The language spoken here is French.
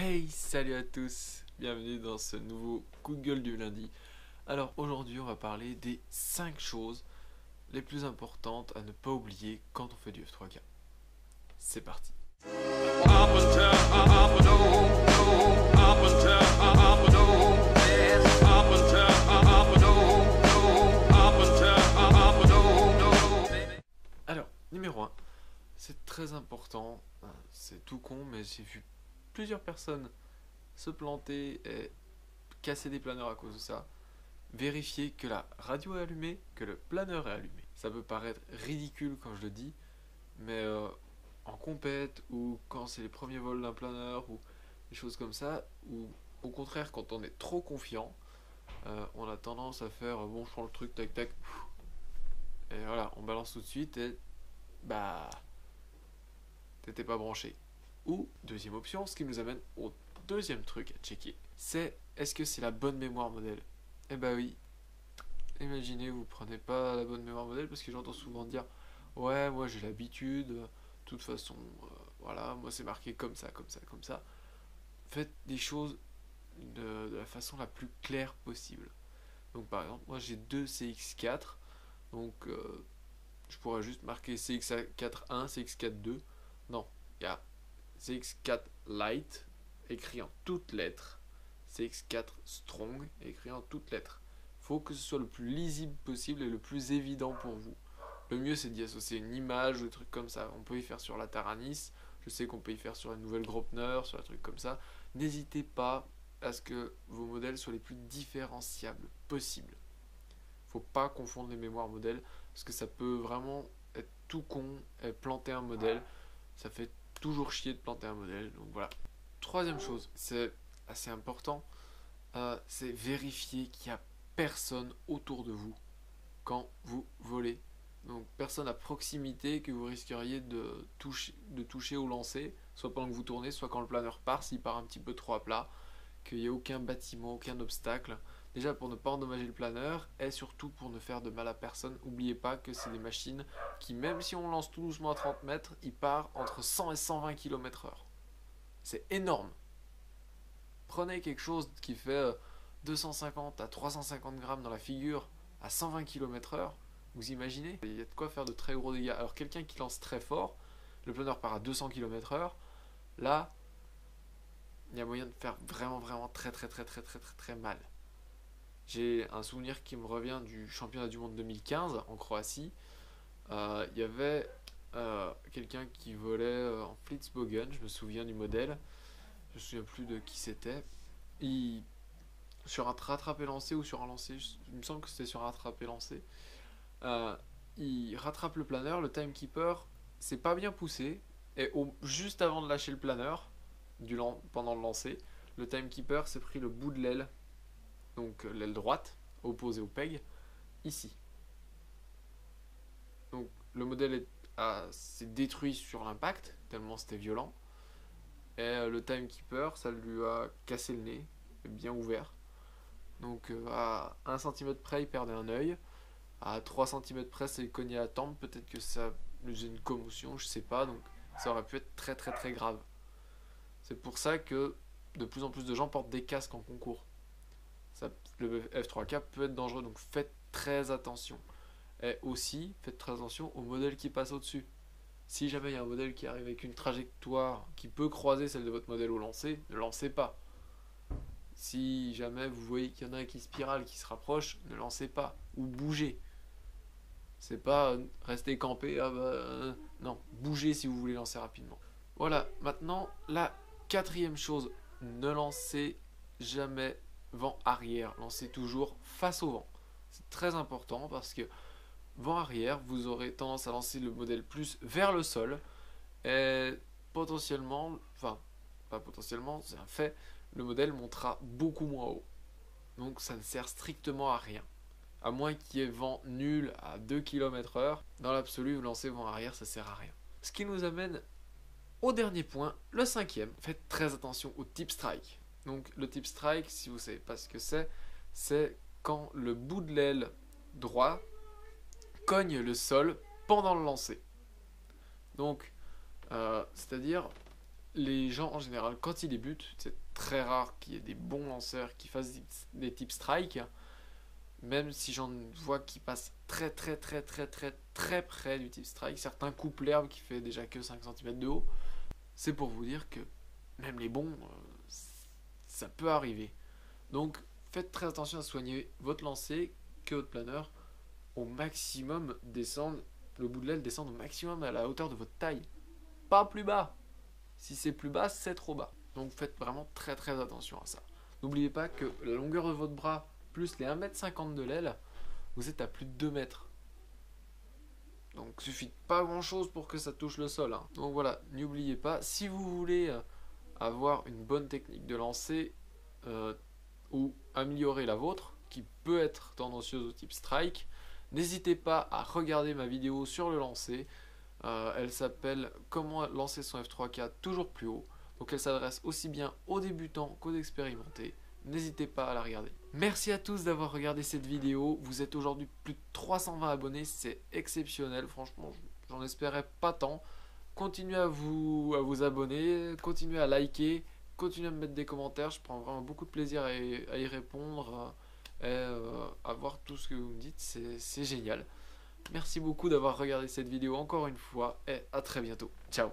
Hey, salut à tous, bienvenue dans ce nouveau coup de gueule du lundi. Alors aujourd'hui on va parler des 5 choses les plus importantes à ne pas oublier quand on fait du F3K. C'est parti. Alors, numéro 1, c'est très important, c'est tout con mais j'ai vu plusieurs personnes se planter et casser des planeurs à cause de ça. Vérifier que la radio est allumée, que le planeur est allumé. Ça peut paraître ridicule quand je le dis, mais en compète ou quand c'est les premiers vols d'un planeur ou des choses comme ça, ou au contraire quand on est trop confiant, on a tendance à faire bon, je prends le truc, tac tac, et voilà, on balance tout de suite et bah t'étais pas branché. Ou deuxième option, ce qui nous amène au deuxième truc à checker, c'est est-ce que c'est la bonne mémoire modèle. Eh bah oui, imaginez vous prenez pas la bonne mémoire modèle parce que j'entends souvent dire ouais moi j'ai l'habitude, de toute façon voilà moi c'est marqué comme ça, comme ça, comme ça. Faites des choses de la façon la plus claire possible. Donc par exemple moi j'ai deux CX4, donc je pourrais juste marquer CX41, CX42. Non, il y a CX4 Lite écrit en toutes lettres, CX4 Strong écrit en toutes lettres. Faut que ce soit le plus lisible possible et le plus évident pour vous. Le mieux c'est d'y associer une image ou des trucs comme ça. On peut y faire sur la Taranis, je sais qu'on peut y faire sur la nouvelle Grosvenor, sur des trucs comme ça. N'hésitez pas à ce que vos modèles soient les plus différenciables possibles. Faut pas confondre les mémoires modèles parce que ça peut vraiment être tout con et planter un modèle. Ça fait toujours chier de planter un modèle, donc voilà. Troisième chose, c'est assez important, c'est vérifier qu'il n'y a personne autour de vous quand vous volez. Donc personne à proximité que vous risqueriez de toucher ou lancer, soit pendant que vous tournez, soit quand le planeur part, s'il part un petit peu trop à plat, qu'il n'y ait aucun bâtiment, aucun obstacle. Déjà pour ne pas endommager le planeur et surtout pour ne faire de mal à personne. N'oubliez pas que c'est des machines qui, même si on lance tout doucement à 30 mètres, il part entre 100 et 120 km/h. C'est énorme. Prenez quelque chose qui fait 250 à 350 grammes dans la figure à 120 km/h. Vous imaginez? Il y a de quoi faire de très gros dégâts. Alors quelqu'un qui lance très fort, le planeur part à 200 km/h. Là, il y a moyen de faire vraiment très mal. J'ai un souvenir qui me revient du championnat du monde 2015 en Croatie. Il y avait quelqu'un qui volait en Flitsbogen, je me souviens du modèle, je me souviens plus de qui c'était. Sur un rattrapé lancé ou sur un lancé, il me semble que c'était sur un rattrapé lancé, il rattrape le planeur, le timekeeper s'est pas bien poussé, et juste avant de lâcher le planeur, pendant le lancer, le timekeeper s'est pris le bout de l'aile, donc l'aile droite, opposée au peg, ici. Donc le modèle s'est détruit sur l'impact, tellement c'était violent. Et le timekeeper, ça lui a cassé le nez, bien ouvert. Donc à 1 cm près, il perdait un œil. À 3 cm près, c'est cogné à la tempe. Peut-être que ça lui faisait une commotion, je sais pas. Donc ça aurait pu être très grave. C'est pour ça que de plus en plus de gens portent des casques en concours. Le F3K peut être dangereux, donc faites très attention. Et aussi, faites très attention au modèle qui passe au-dessus. Si jamais il y a un modèle qui arrive avec une trajectoire qui peut croiser celle de votre modèle au lancer, ne lancez pas. Si jamais vous voyez qu'il y en a un qui spirale, qui se rapproche, ne lancez pas. Ou bougez. C'est pas rester campé, non, bougez si vous voulez lancer rapidement. Voilà, maintenant, la quatrième chose, ne lancez jamais vent arrière, lancez toujours face au vent. C'est très important parce que vent arrière, vous aurez tendance à lancer le modèle plus vers le sol et potentiellement, enfin pas potentiellement, c'est un fait, le modèle montera beaucoup moins haut. Donc ça ne sert strictement à rien. À moins qu'il y ait vent nul à 2 km/h, dans l'absolu, vous lancez vent arrière, ça sert à rien. Ce qui nous amène au dernier point, le cinquième. Faites très attention au tip strike. Donc le tip strike, si vous ne savez pas ce que c'est quand le bout de l'aile droit cogne le sol pendant le lancer. Donc, c'est-à-dire, les gens en général, quand ils débutent, c'est très rare qu'il y ait des bons lanceurs qui fassent des types strike, même si j'en vois qui passent très près du type strike. Certains coupent l'herbe qui fait déjà que 5 cm de haut. C'est pour vous dire que même les bons, ça peut arriver. Donc faites très attention à soigner votre lancer, que votre planeur au maximum descende, le bout de l'aile descende au maximum à la hauteur de votre taille. Pas plus bas. Si c'est plus bas, c'est trop bas. Donc faites vraiment très attention à ça. N'oubliez pas que la longueur de votre bras plus les 1,50 m de l'aile, vous êtes à plus de 2 mètres. Donc il suffit de pas grand chose pour que ça touche le sol. Hein. Donc voilà, n'oubliez pas, si vous voulez avoir une bonne technique de lancer ou améliorer la vôtre, qui peut être tendancieuse au type strike, n'hésitez pas à regarder ma vidéo sur le lancer. Elle s'appelle Comment lancer son F3K toujours plus haut. Donc elle s'adresse aussi bien aux débutants qu'aux expérimentés. N'hésitez pas à la regarder. Merci à tous d'avoir regardé cette vidéo. Vous êtes aujourd'hui plus de 320 abonnés, c'est exceptionnel. Franchement, j'en espérais pas tant. Continuez à vous abonner, continuez à liker, continuez à me mettre des commentaires. Je prends vraiment beaucoup de plaisir à y répondre et à voir tout ce que vous me dites. C'est génial. Merci beaucoup d'avoir regardé cette vidéo encore une fois et à très bientôt. Ciao.